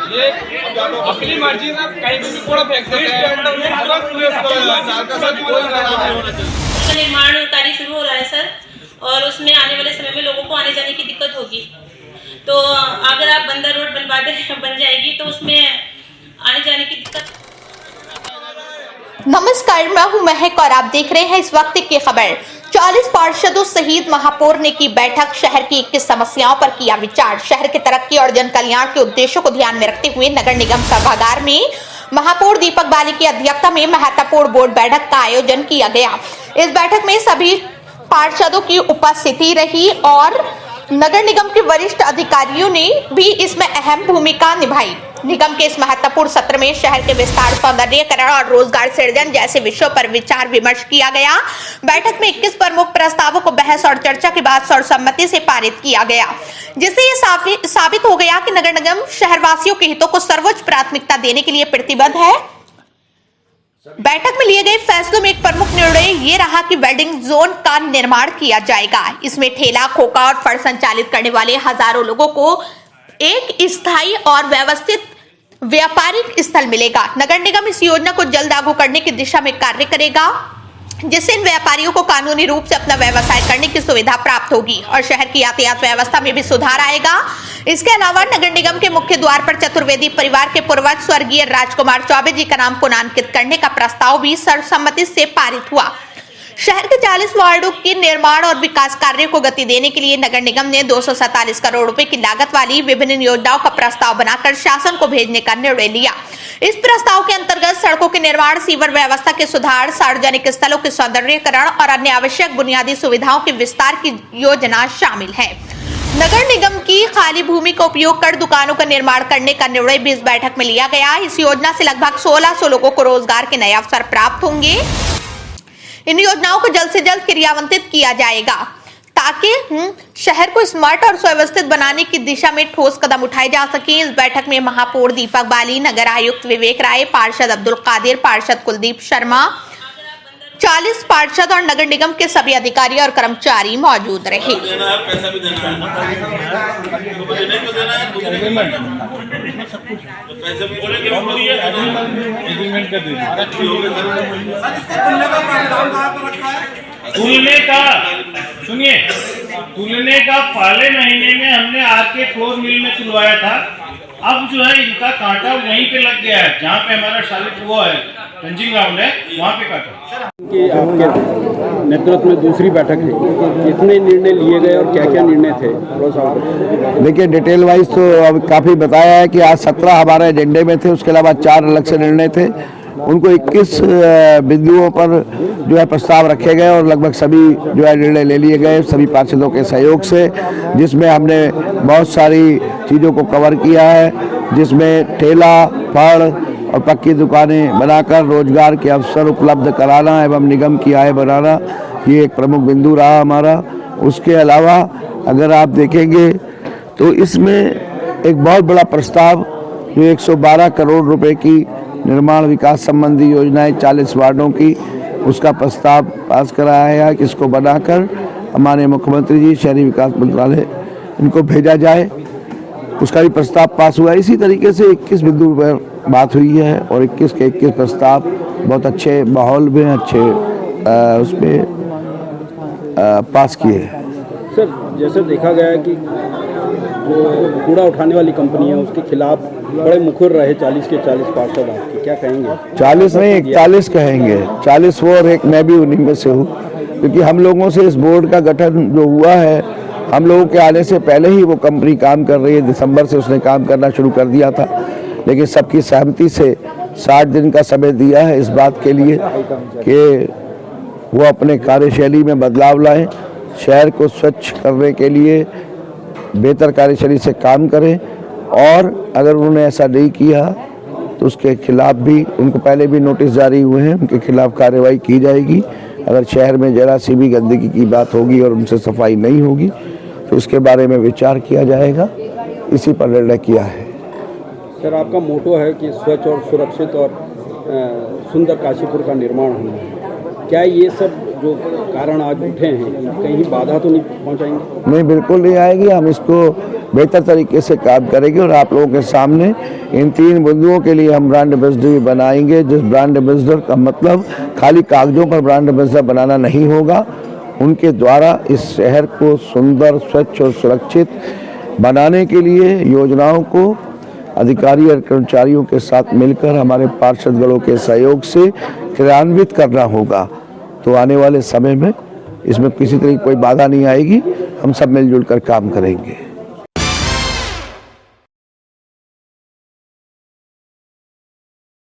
ये अपनी मर्जी ना कहीं भी कूड़ा फेंक देते हैं। निर्माण कार्य शुरू हो रहा है सर, और उसमें आने वाले समय में लोगों को आने जाने की दिक्कत होगी। तो अगर आप बंदर रोड बन जाएगी तो उसमें आने जाने की दिक्कत। नमस्कार, मैं हूं महक और आप देख रहे हैं इस वक्त की खबर। 40 पार्षदों सहित महापौर ने की बैठक, शहर की 21 समस्याओं पर किया विचार। शहर की तरक्की और जन कल्याण के उद्देश्यों को ध्यान में रखते हुए नगर निगम सभागार में महापौर दीपक बाली की अध्यक्षता में महत्वपूर्ण बोर्ड बैठक का आयोजन किया गया। इस बैठक में सभी पार्षदों की उपस्थिति रही और नगर निगम के वरिष्ठ अधिकारियों ने भी इसमें अहम भूमिका निभाई। निगम के इस महत्वपूर्ण सत्र में शहर के विस्तार, सौंदर्यीकरण और रोजगार सृजन जैसे विषयों पर विचार विमर्श किया गया। बैठक में 21 प्रमुख प्रस्तावों को बहस और चर्चा के बाद सर्वसम्मति से पारित किया गया, जिससे ये साबित हो गया कि नगर निगम शहरवासियों के हितों को सर्वोच्च प्राथमिकता देने के लिए प्रतिबद्ध है। बैठक में लिए गए फैसलों में एक प्रमुख निर्णय ये रहा कि वेल्डिंग जोन का निर्माण किया जाएगा। इसमें ठेला, खोखा और फड़ संचालित करने वाले हजारों लोगों को एक स्थायी और व्यवस्थित व्यापारिक स्थल मिलेगा। नगर निगम इस योजना को जल्द लागू करने की दिशा में कार्य करेगा, जिससे इन व्यापारियों को कानूनी रूप से अपना व्यवसाय करने की सुविधा प्राप्त होगी और शहर की यातायात व्यवस्था में भी सुधार आएगा। इसके अलावा नगर निगम के मुख्य द्वार पर चतुर्वेदी परिवार के पूर्वज स्वर्गीय राजकुमार चौबे जी का नाम पुनांकित करने का प्रस्ताव भी सर्वसम्मति से पारित हुआ। शहर के 40 वार्डों के निर्माण और विकास कार्यों को गति देने के लिए नगर निगम ने 247 करोड़ रुपए की लागत वाली विभिन्न योजनाओं का प्रस्ताव बनाकर शासन को भेजने का निर्णय लिया। इस प्रस्ताव के अंतर्गत सड़कों के निर्माण, सीवर व्यवस्था के सुधार, सार्वजनिक स्थलों के सौंदर्यीकरण और अन्य आवश्यक बुनियादी सुविधाओं के विस्तार की योजना शामिल है। नगर निगम की खाली भूमि का उपयोग कर दुकानों का निर्माण करने का निर्णय भी इस बैठक में लिया गया। इस योजना से लगभग 1600 लोगों को रोजगार के नए अवसर प्राप्त होंगे। इन योजनाओं को जल्द से जल्द क्रियान्वित किया जाएगा ताकि शहर को स्मार्ट और सुव्यवस्थित बनाने की दिशा में ठोस कदम उठाए जा सके। इस बैठक में महापौर दीपक बाली, नगर आयुक्त विवेक राय, पार्षद अब्दुल कादिर, पार्षद कुलदीप शर्मा, 40 पार्षद और नगर निगम के सभी अधिकारी और कर्मचारी मौजूद रहे। तुलने का पहले महीने में हमने आके फ्लोर मिल में तुलवाया था। अब जो है इनका कांटा वहीं पे लग गया है, जहाँ पे हमारा शालित वो है पंजिंग ग्राउंड है, वहाँ पे काटा। कि आपके नेतृत्व में दूसरी बैठक है, कितने निर्णय लिए गए और क्या क्या निर्णय थे? देखिए, डिटेल वाइज तो अब काफ़ी बताया है कि आज 17 हमारे एजेंडे में थे, उसके अलावा 4 अलग से निर्णय थे। उनको 21 बिंदुओं पर जो है प्रस्ताव रखे गए और लगभग सभी जो है निर्णय ले लिए गए सभी पार्षदों के सहयोग से, जिसमें हमने बहुत सारी चीज़ों को कवर किया है, जिसमें ठेला, फड़ और पक्की दुकानें बनाकर रोजगार के अवसर उपलब्ध कराना एवं निगम की आय बढ़ाना, ये एक प्रमुख बिंदु रहा हमारा। उसके अलावा अगर आप देखेंगे तो इसमें एक बहुत बड़ा प्रस्ताव जो 112 करोड़ रुपए की निर्माण विकास संबंधी योजनाएं 40 वार्डों की, उसका प्रस्ताव पास कराया है कि इसको बनाकर हमारे मुख्यमंत्री जी, शहरी विकास मंत्रालय, इनको भेजा जाए। उसका भी प्रस्ताव पास हुआ। इसी तरीके से 21 बिंदु पर बात हुई है और 21 के 21 प्रस्ताव बहुत अच्छे माहौल में, अच्छे उसमें पास किए हैं। सर, जैसे देखा गया है कि जो कूड़ा उठाने वाली कंपनी है उसके खिलाफ बड़े मुखर रहे 40 के 40 पार्षद, आपके क्या कहेंगे? 40 नहीं, 41 कहेंगे। 40 वो और एक मैं भी उन्हीं में से हूँ, क्योंकि हम लोगों से इस बोर्ड का गठन जो हुआ है, हम लोगों के आने से पहले ही वो कंपनी काम कर रही है। दिसंबर से उसने काम करना शुरू कर दिया था, लेकिन सबकी सहमति से 60 दिन का समय दिया है इस बात के लिए कि वो अपने कार्यशैली में बदलाव लाएं, शहर को स्वच्छ करने के लिए बेहतर कार्यशैली से काम करें। और अगर उन्होंने ऐसा नहीं किया तो उसके खिलाफ भी, उनको पहले भी नोटिस जारी हुए हैं, उनके खिलाफ कार्रवाई की जाएगी। अगर शहर में जरा सी भी गंदगी की बात होगी और उनसे सफाई नहीं होगी तो इसके बारे में विचार किया जाएगा। इसी पर निर्णय किया है। सर, आपका मोटो है कि स्वच्छ और सुरक्षित और सुंदर काशीपुर का निर्माण होना है। क्या ये सब जो कारण आज उठे हैं कहीं बाधा तो नहीं पहुंचाएंगे? नहीं, बिल्कुल नहीं आएगी। हम इसको बेहतर तरीके से काम करेंगे और आप लोगों के सामने इन 3 बिंदुओं के लिए हम ब्रांड एम्बेसडर बनाएंगे। जिस ब्रांड एम्बेसडर का मतलब खाली कागजों पर ब्रांड एम्बेसडर बनाना नहीं होगा, उनके द्वारा इस शहर को सुंदर, स्वच्छ और सुरक्षित बनाने के लिए योजनाओं को अधिकारी और कर्मचारियों के साथ मिलकर हमारे पार्षदगणों के सहयोग से क्रियान्वित करना होगा। तो आने वाले समय में इसमें किसी तरह की कोई बाधा नहीं आएगी। हम सब मिलजुल कर काम करेंगे।